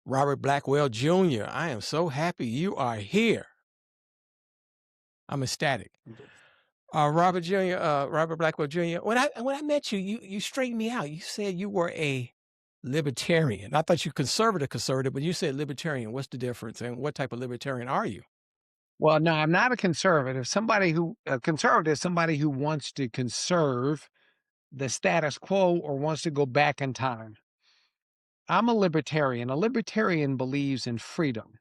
Robert Blackwell Jr. I am so happy you are here. I'm ecstatic. Robert Blackwell Jr. When I met you, you straightened me out. You said you were a libertarian. I thought you conservative, but you said libertarian. What's the difference, and what type of libertarian are you? Well, no, I'm not a conservative. A conservative is somebody who wants to conserve the status quo or wants to go back in time. I'm a libertarian. A libertarian believes in freedom,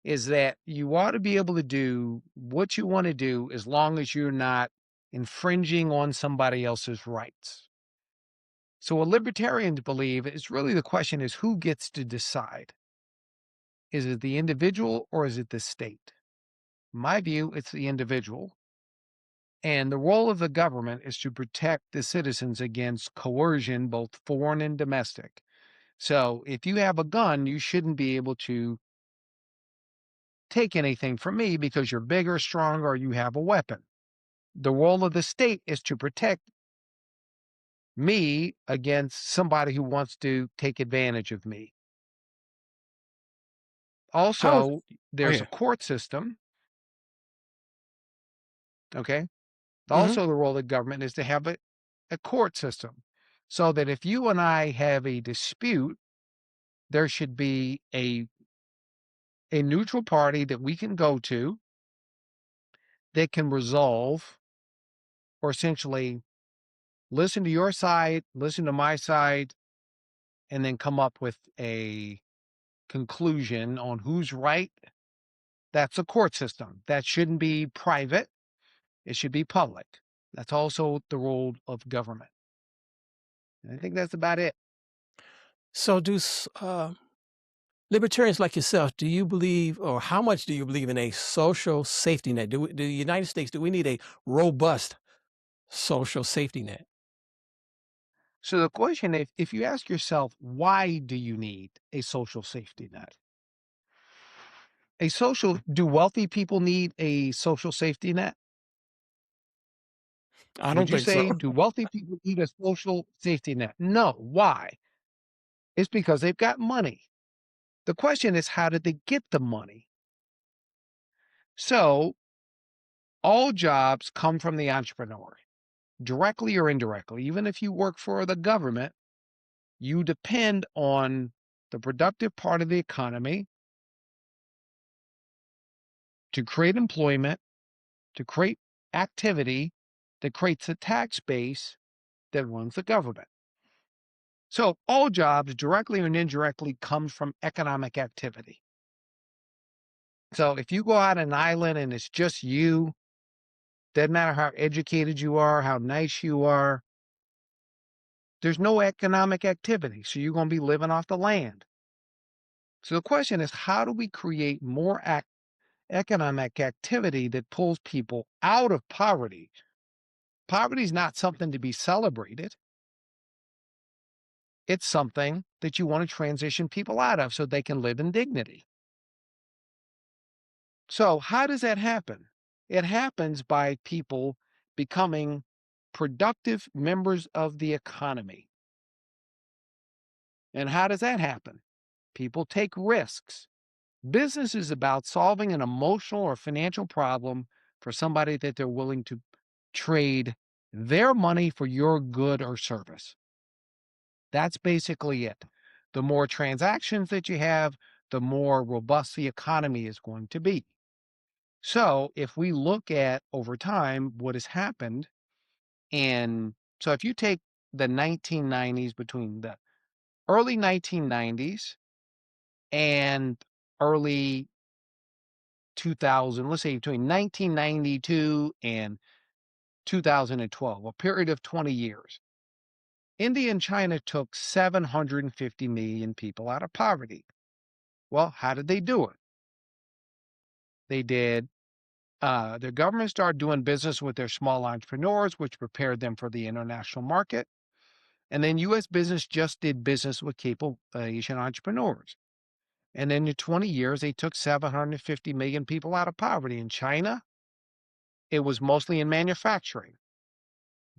is that you ought to be able to do what you want to do as long as you're not infringing on somebody else's rights. So a libertarian believe it's really the question is who gets to decide? Is it the individual or is it the state? In my view, it's the individual. And the role of the government is to protect the citizens against coercion, both foreign and domestic. So if you have a gun, you shouldn't be able to take anything from me because you're bigger, stronger, or you have a weapon. The role of the state is to protect me against somebody who wants to take advantage of me. How is Also, Oh, there's a yeah. court system. Okay. Mhm. Also, the role of the government is to have a court system so that if you and I have a dispute, there should be a neutral party that we can go to that can resolve or essentially listen to your side, listen to my side, and then come up with a conclusion on who's right. That's a court system. That shouldn't be private. It should be public. That's also the role of government. And I think that's about it. So libertarians like yourself, do you believe, or how much do you believe in a social safety net? Do the United States, do we need a robust social safety net? So the question, if you ask yourself, why do you need a social safety net? Do wealthy people need a social safety net? I Would don't you think so. say, do wealthy people need a social safety net? No. Why? It's because they've got money. The question is, how did they get the money? So all jobs come from the entrepreneur, directly or indirectly. Even if you work for the government, you depend on the productive part of the economy to create employment, to create activity that creates a tax base that runs the government. So all jobs, directly or indirectly, come from economic activity. So if you go out on an island and it's just you, doesn't matter how educated you are, how nice you are, there's no economic activity. So you're going to be living off the land. So the question is, how do we create more economic activity that pulls people out of poverty? Poverty is not something to be celebrated. It's something that you want to transition people out of so they can live in dignity. So how does that happen? It happens by people becoming productive members of the economy. And how does that happen? People take risks. Business is about solving an emotional or financial problem for somebody that they're willing to trade their money for your good or service. That's basically it. The more transactions that you have, the more robust the economy is going to be. So if we look at over time what has happened, and so if you take the 1990s, between the early 1990s and early 2000, let's say between 1992 and 2012, a period of 20 years, India and China took 750 million people out of poverty. Well, how did they do it? They did, their government started doing business with their small entrepreneurs, which prepared them for the international market. And then U.S. business just did business with capable Asian entrepreneurs. And then in 20 years, they took 750 million people out of poverty. In China, it was mostly in manufacturing.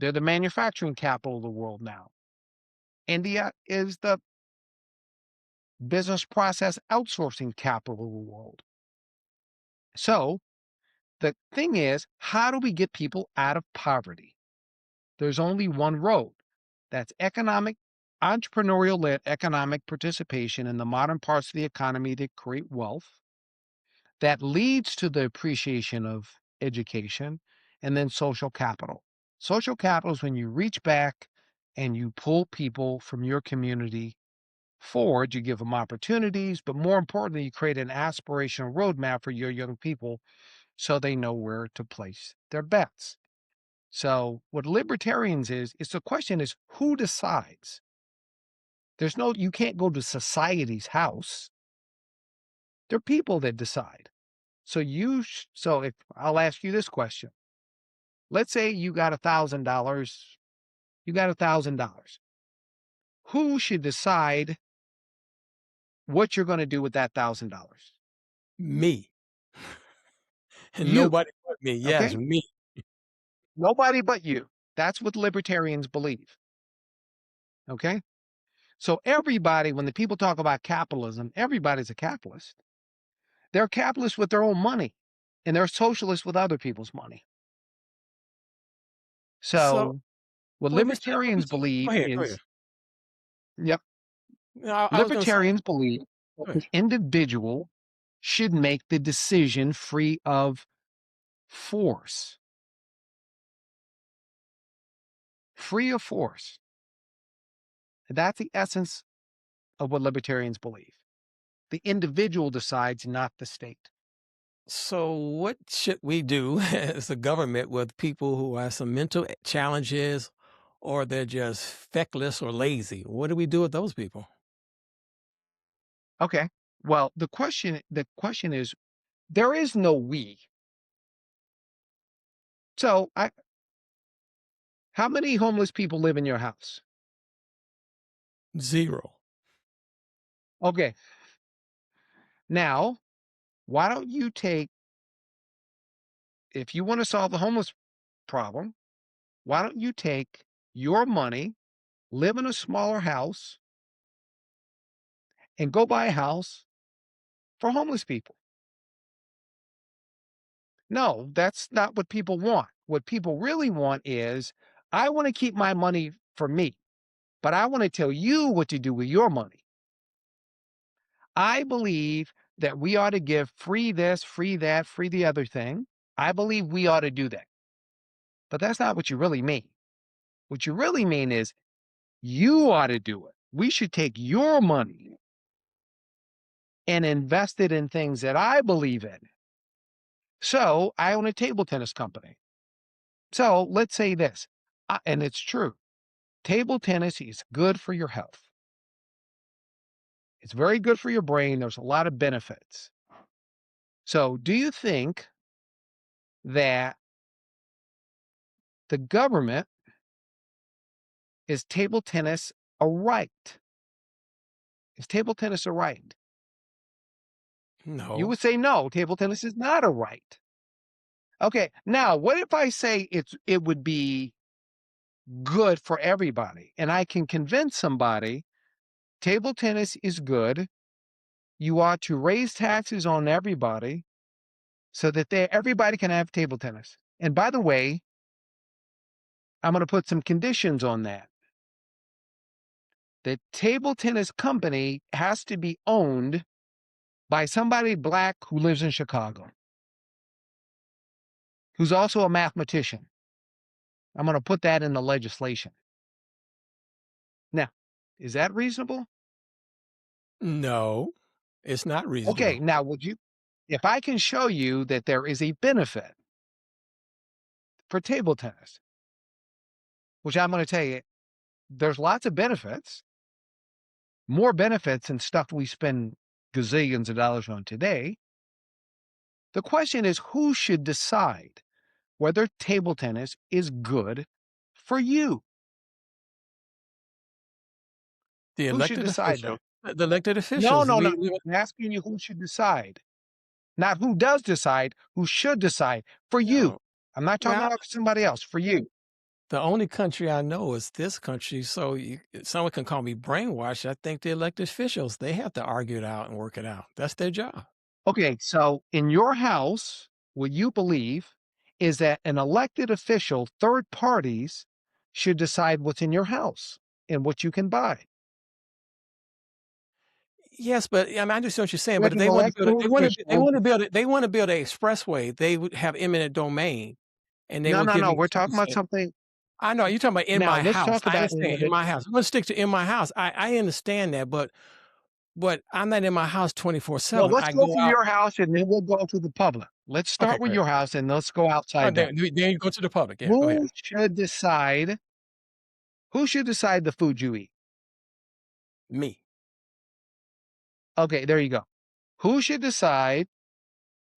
They're the manufacturing capital of the world now. India is the business process outsourcing capital world. So the thing is, how do we get people out of poverty? There's only one road. That's entrepreneurial led economic participation in the modern parts of the economy that create wealth. That leads to the appreciation of education and then social capital. Social capital is when you reach back and you pull people from your community forward, you give them opportunities, but more importantly, you create an aspirational roadmap for your young people so they know where to place their bets. So what libertarians is the question is who decides? You can't go to society's house. They're people that decide. So if I'll ask you this question, let's say you got $1,000, you got $1,000. Who should decide what you're going to do with that $1,000? Me. And You, nobody but me. Yes, okay? me. Nobody but you. That's what libertarians believe. Okay? So everybody, when the people talk about capitalism, everybody's a capitalist. They're capitalists with their own money, and they're socialists with other people's money. So, So what well, libertarians Mr. Go believe ahead, go ahead. is, yep, No, I was gonna say libertarians believe that go ahead. the individual should make the decision free of force. Free of force. That's the essence of what libertarians believe. The individual decides, not the state. So what should we do as a government with people who have some mental challenges or they're just feckless or lazy? What do we do with those people? Okay. Well, the question is, there is no we. So how many homeless people live in your house? Zero. Okay. Now, why don't you if you want to solve the homeless problem, why don't you take your money, live in a smaller house, and go buy a house for homeless people? No, that's not what people want. What people really want is, I want to keep my money for me, but I want to tell you what to do with your money. I believe that we ought to give free this, free that, free the other thing. I believe we ought to do that. But that's not what you really mean. What you really mean is you ought to do it. We should take your money and invest it in things that I believe in. So I own a table tennis company. So let's say this, and it's true. Table tennis is good for your health. It's very good for your brain. There's a lot of benefits. So do you think that the government is table tennis a right? Is table tennis a right? You No. would say no, table tennis is not a right. Okay, now what if I say it would be good for everybody and I can convince somebody table tennis is good. You ought to raise taxes on everybody so that everybody can have table tennis. And by the way, I'm going to put some conditions on that. The table tennis company has to be owned by somebody black who lives in Chicago, who's also a mathematician. I'm going to put that in the legislation. Now, is that reasonable? No. It's not Okay, reasonable. now if I can show you that there is a benefit for table tennis, which I'm going to tell you, there's lots of benefits, more benefits than stuff we spend gazillions of dollars on today. The question is, who should decide whether table tennis is good for you? The Who should elected decide official that? the elected No, officials, no, no. we I'm asking you who should decide, not who does decide, who should decide for you. no. I'm not talking Well, about somebody else, for you. The only country I know is this country, so someone can call me brainwashed. I think the elected officials, they have to argue it out and work it out. That's their job. Okay, so in your house, what you believe is that an elected official, third parties, should decide what's in your house and what you can buy. Yes, but I mean, I understand what you're saying, but Like if an they want to build it, elected official. they want to build a expressway, they would have eminent domain, and they No, would no, give no. me We're talking about consent. something. I know, you're talking about in Now my let's house. talk I about understand in my house. I'm gonna stick to in my house. I understand that, but I'm not in my house well, 24/7. let's I go go from out. your house and then we'll go to the public. Let's Okay, start with great. your house and let's go outside that. Then you go to the public. Yeah, go ahead. Who should decide who should decide the food you eat? Me, Okay, there you go. Who should decide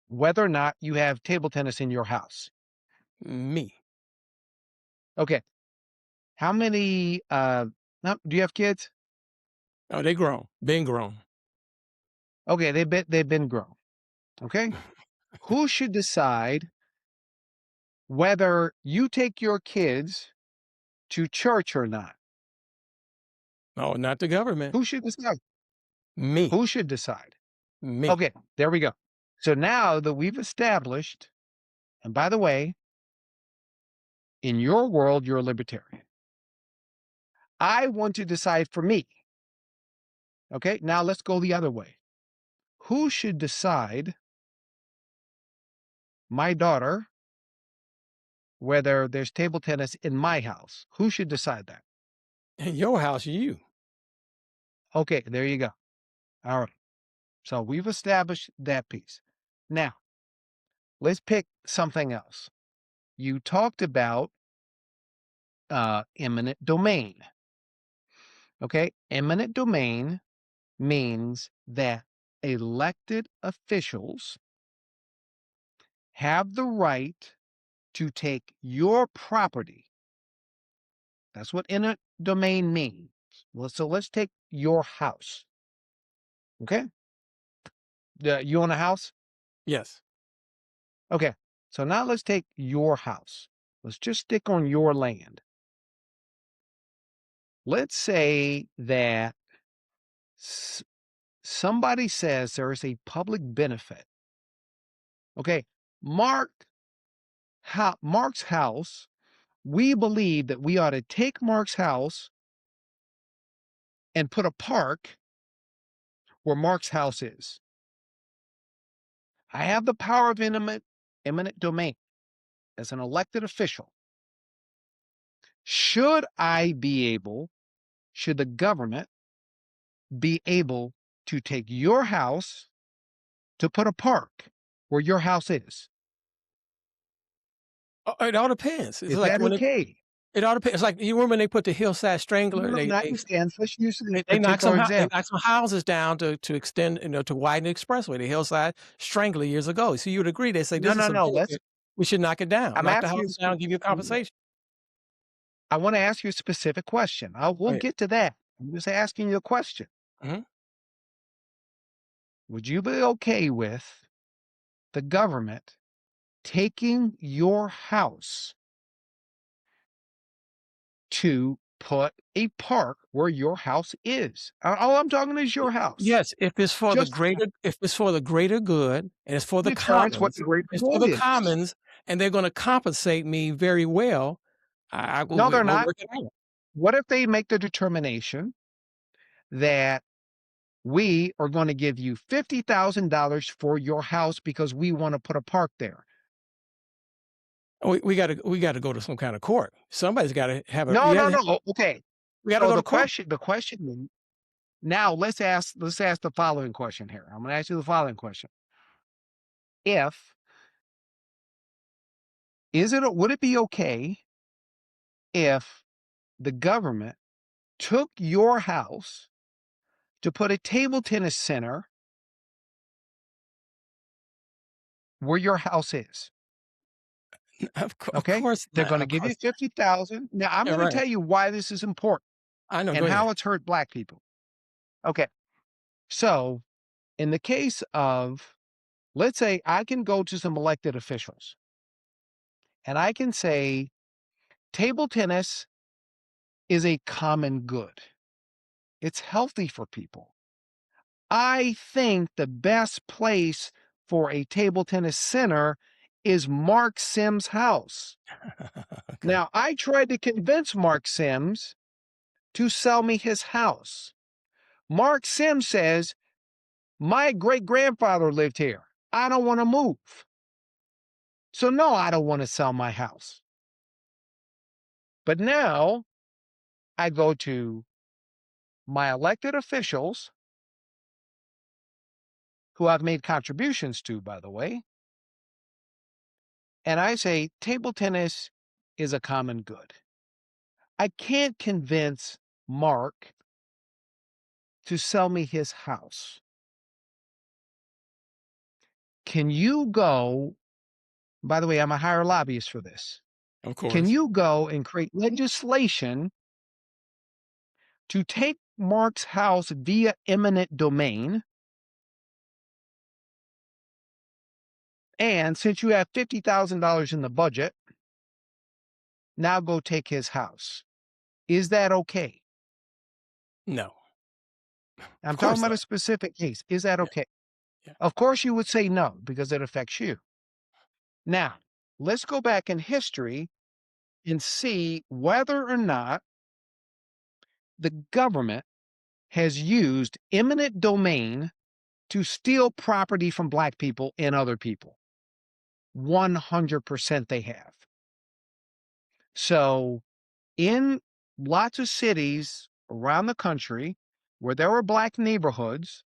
whether or not you have table tennis in your house? me. Okay. How many no, do you have kids? Oh, they grown, been grown. Okay, they've been grown. Okay. Who should decide whether you take your kids to church or not? No, not the government. Who should decide? Me, Who should decide? me. Okay, there we go. So now that we've established, and by the way, in your world, you're a libertarian. I want to decide for me. Okay, now let's go the other way. Who should decide my daughter whether there's table tennis in my house? Who should decide that? In your house, you. Okay, there you go. All right. So we've established that piece. Now, let's pick something else. You talked about eminent domain. Okay, eminent domain means that elected officials have the right to take your property. That's what eminent domain means. Well, so let's take your house. Okay, you own a house? Yes. Okay, so now let's take your house. Let's just stick on your land. Let's say that somebody says there is a public benefit. Okay, Mark, Mark's house. We believe that we ought to take Mark's house and put a park where Mark's house is. I have the power of eminent domain as an elected official. Should the government be able to take your house to put a park where your house is? It all depends. It's Is like that when okay? it all depends. It's like you remember when they put the hillside No, strangler, no, not understand. Let's use a they knocked particular they example. knocked some houses down to extend, to widen the expressway, the hillside strangler years ago. So you would agree, they say No, this is no, a no. Let's. benefit. We should knock it down. I'm Knock the asking you. houses down, give you compensation. I want to ask you a specific question. We'll Right. get to that. I'm just asking you a question. Mhm. Would you be okay with the government taking your house to put a park where your house is? All I'm talking is your house. Yes, if it's for the Just greater good, and it's for the determines what the commons, greater it's for good the is. commons, and they're gonna compensate me very well, I will No, they're we'll not. work it out. What if they make the determination that we are going to give you $50,000 for your house because we want to put a park there? We gotta go to some kind of court. Somebody's gotta have a No, no, no. Okay. we gotta So go the to court. question now let's ask the following question here. I'm going to ask you the following question. If would it be okay if the government took your house to put a table tennis center where your house is? Of Okay? course They're not, going to of give you course. 50,000. Now, I'm Yeah, going to right. tell you why this is important I know, go and ahead. how it's hurt black people. Okay. So, in the case of, let's say I can go to some elected officials and I can say, Table tennis is a common good. It's healthy for people. I think the best place for a table tennis center is Marc Sims' house. Okay. Now, I tried to convince Marc Sims to sell me his house. Marc Sims says, my great grandfather lived here. I don't want to move. So, no, I don't want to sell my house. But now I go to my elected officials, who I've made contributions to, by the way, and I say table tennis is a common good. I can't convince Mark to sell me his house. Can you go? By the way, I'm a hire lobbyist for this. Of Can course. you go and create legislation to take Mark's house via eminent domain? And since you have $50,000 in the budget, now go take his house. Is that okay? No. Of I'm talking course about not. a specific case. Is that Yeah. okay? Yeah. Of course, you would say no because it affects you. Now, let's go back in history and see whether or not the government has used eminent domain to steal property from Black people and other people. 100% they have. So, in lots of cities around the country where there were Black neighborhoods,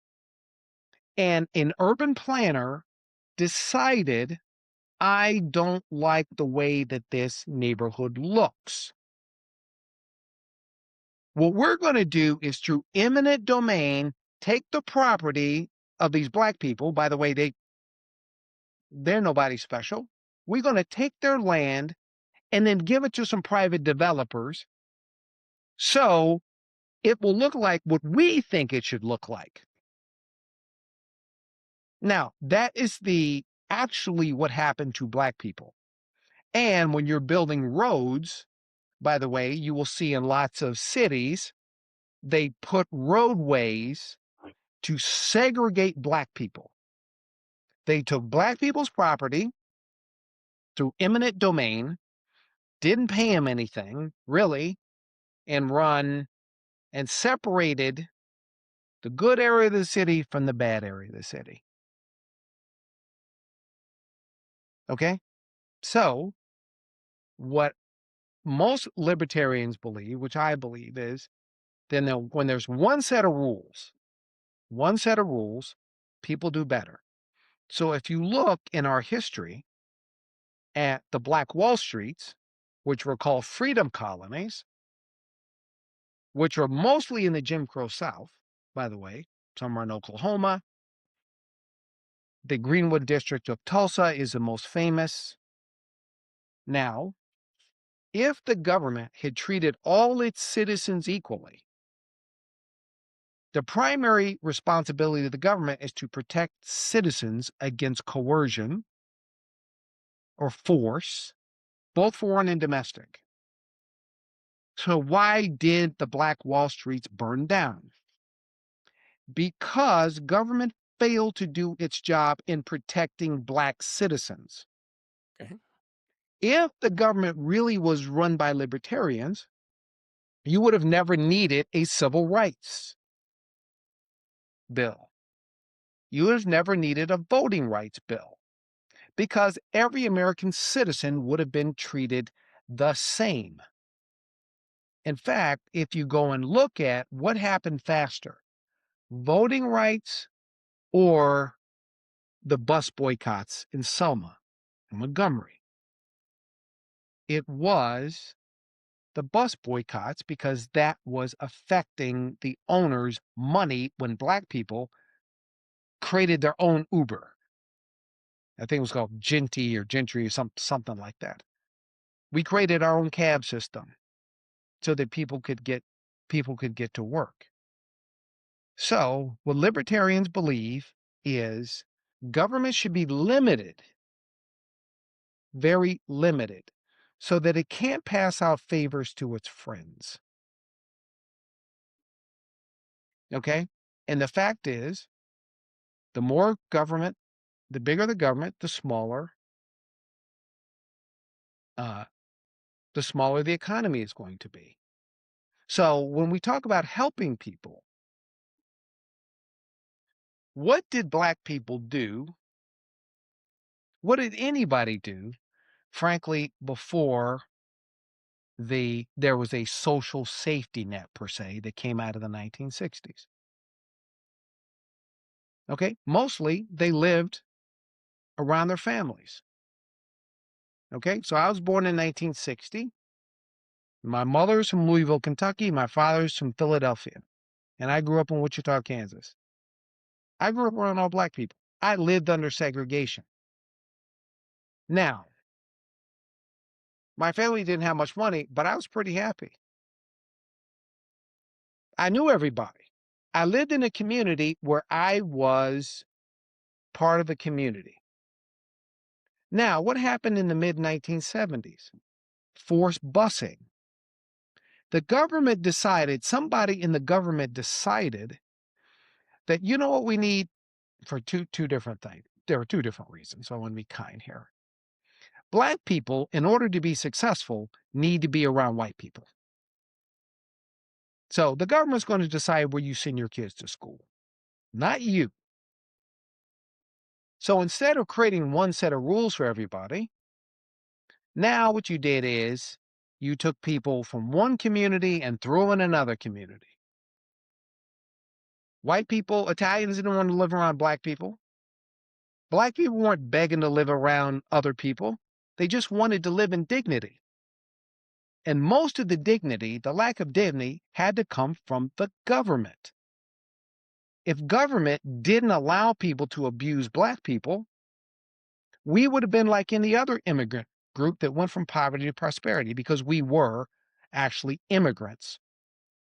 and an urban planner decided, I don't like the way that this neighborhood looks. What we're going to do is through eminent domain, take the property of these Black people. By the way, they're nobody special. We're going to take their land and then give it to some private developers. So it will look like what we think it should look like. Now, that is actually what happened to Black people. And when you're building roads, by the way, you will see in lots of cities, they put roadways to segregate Black people. They took Black people's property through eminent domain, didn't pay them anything, really, and separated the good area of the city from the bad area of the city. Okay? So, what most libertarians believe, which I believe, is then when there's one set of rules, people do better. So if you look in our history at the Black Wall Streets, which were called freedom colonies, which are mostly in the Jim Crow South, by the way, some are in Oklahoma. The Greenwood District of Tulsa is the most famous. Now, if the government had treated all its citizens equally, the primary responsibility of the government is to protect citizens against coercion or force, both foreign and domestic. So why did the Black Wall Streets burn down? Because government failed to do its job in protecting Black citizens. Okay. If the government really was run by libertarians, you would have never needed a civil rights bill. You would have never needed a voting rights bill because every American citizen would have been treated the same. In fact, if you go and look at what happened faster, voting rights or the bus boycotts in Selma and Montgomery, it was the bus boycotts because that was affecting the owners' money when Black people created their own Uber. I think it was called Gentry or something like that. We created our own cab system so that people could get to work. So, what libertarians believe is government should be limited, very limited. so that it can't pass out favors to its friends. Okay? And the fact is, the more government, the bigger the government, uh, the smaller the economy is going to be. So when we talk about helping people, what did Black people do? What did anybody do, frankly, before there was a social safety net per se that came out of the 1960s? Okay, mostly they lived around their families. Okay, so I was born in 1960. My mother's from Louisville, Kentucky. My father's from Philadelphia. And I grew up in Wichita, Kansas. I grew up around all Black people. I lived under segregation. Now, my family didn't have much money, but I was pretty happy. I knew everybody. I lived in a community where I was part of a community. Now, what happened in the mid-1970s? Forced busing. The government decided, somebody in the government decided that, you know what we need for two different things. There are two different reasons, so I want to be kind here. Black people, in order to be successful, need to be around white people. So the government's going to decide where you send your kids to school, not you. So instead of creating one set of rules for everybody, now what you did is you took people from one community and threw in another community. White people, Italians didn't want to live around Black people. Black people weren't begging to live around other people. They just wanted to live in dignity. And most of the dignity, the lack of dignity, had to come from the government. If government didn't allow people to abuse Black people, we would have been like any other immigrant group that went from poverty to prosperity, because we were actually immigrants.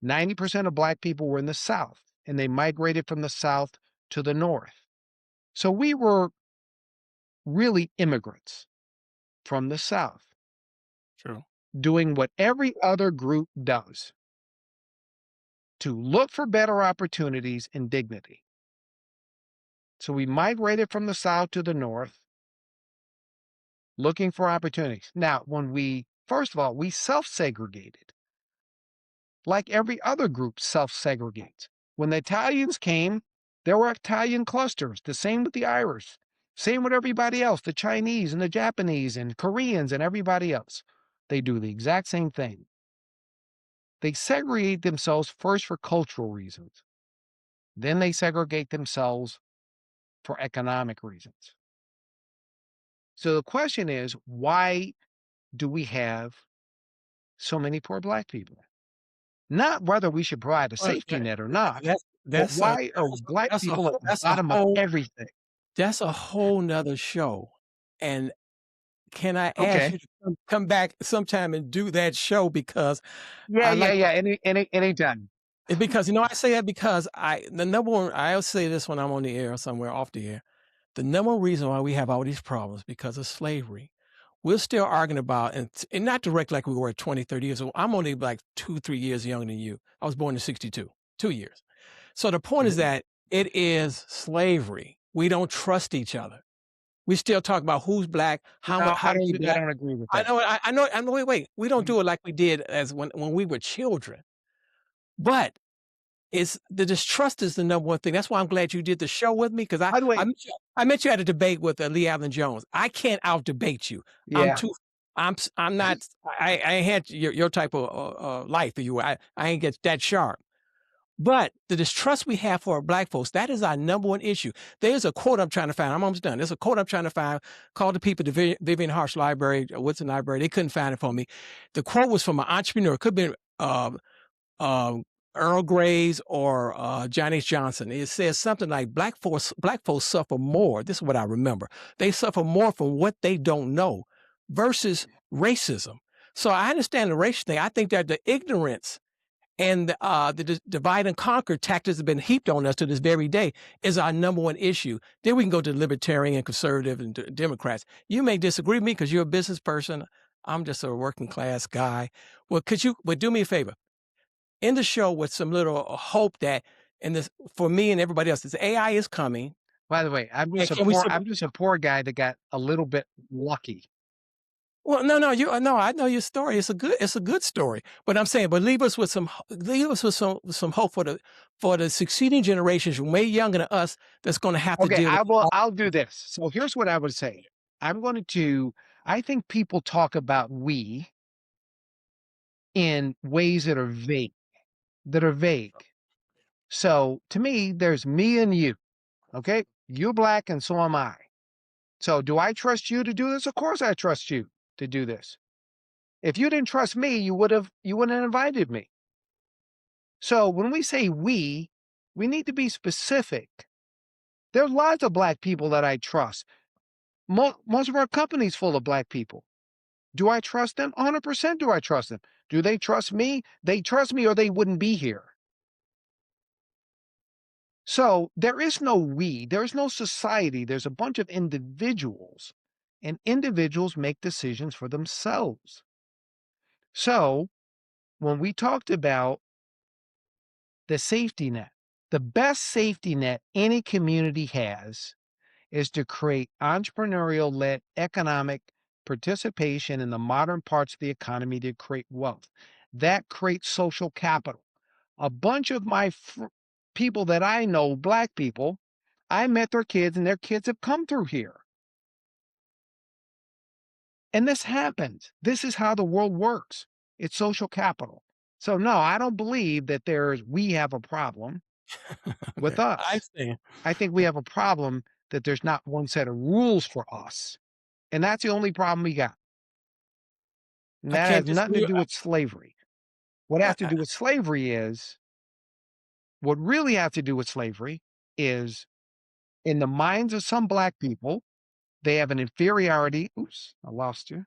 90% of Black people were in the South, and they migrated from the South to the North. So we were really immigrants from the South, True. doing what every other group does, to look for better opportunities and dignity. So we migrated from the South to the North, looking for opportunities. Now, first of all, we self-segregated, like every other group self-segregates. When the Italians came, there were Italian clusters. The same with the Irish. Same with everybody else, the Chinese and the Japanese and Koreans and everybody else. They do the exact same thing. They segregate themselves first for cultural reasons. Then they segregate themselves for economic reasons. So the question is, why do we have so many poor Black people? Not whether we should provide a Well, safety net or not, that's but that's a why are Black that's a people at the that's a bottom of whole everything? that's a whole nother show. And can I ask Okay. you to come back sometime and do that show, because Yeah, I yeah, like yeah. Anytime. because I say that because the number one, I'll say this when I'm on the air or somewhere off the air. The number one reason why we have all these problems because of slavery. We're still arguing about, and not direct like we were 20, 30 years ago. I'm only like 2, 3 years younger than you. I was born in 62, 2 years. So the point is Mhm. that it is slavery. We don't trust each other. We still talk about who's Black, No, how many I Black. don't agree with I that. know, I know, wait. We don't Mhm. do it like we did as when we were children. But it's the distrust is the number one thing. That's why I'm glad you did the show with me, because By the way, I met you at a debate with Lee Allen Jones. I can't out debate you. I'm yeah, too. I'm not. I ain't had your type of life for you. I ain't get that sharp. But the distrust we have for Black folks, that is our number one issue. There's a quote I'm trying to find. I'm almost done. There's a quote I'm trying to find. Called the people to Vivian Harsh Library, Woodson Library. They couldn't find it for me. The quote was from an entrepreneur. It could have been um, Earl Gray's or John H. Johnson. It says something like black folks suffer more. This is what I remember. They suffer more from what they don't know versus racism. So I understand the racial thing. I think that the ignorance and the divide and conquer tactics have been heaped on us to this very day is our number one issue. Then we can go to libertarian, conservative, and Democrats. You may disagree with me because you're a business person. I'm just a working class guy. Well, could you do me a favor? End the show with some little hope that in this for me and everybody else, this AI is coming. By the way, And can we I'm just a poor guy that got a little bit lucky. well, no, no, I know your story. It's a good story. But I'm saying, but leave us with some hope for the succeeding generations way younger than us that's going to have to Okay, deal with all. I'll do this. So here's what I would say. I'm going to I think people talk about we in ways that are vague. So to me, there's me and you. Okay? You're black and so am I. So do I trust you to do this? Of course I trust you to do this. If you didn't trust me, you wouldn't have invited me. So when we say we need to be specific. There's lots of black people that I trust. Most of our company's full of black people. Do I trust them? 100% do I trust them. Do they trust me? They trust me or they wouldn't be here. So there is no we, there is no society. There's a bunch of individuals, and individuals make decisions for themselves. So when we talked about the safety net, the best safety net any community has is to create entrepreneurial-led economic participation in the modern parts of the economy to create wealth. That creates social capital. A bunch of my people that I know, black people, I met their kids and their kids have come through here. And this happens. This is how the world works. It's social capital. So no, I don't believe that we have a problem with I us. see. I think we have a problem that there's not one set of rules for us. And that's the only problem we got. And I that can't has nothing to disagree. do with slavery. What has to I do with slavery is, what really has to do with slavery is in the minds of some black people, they have an inferiority. Oops, I lost you.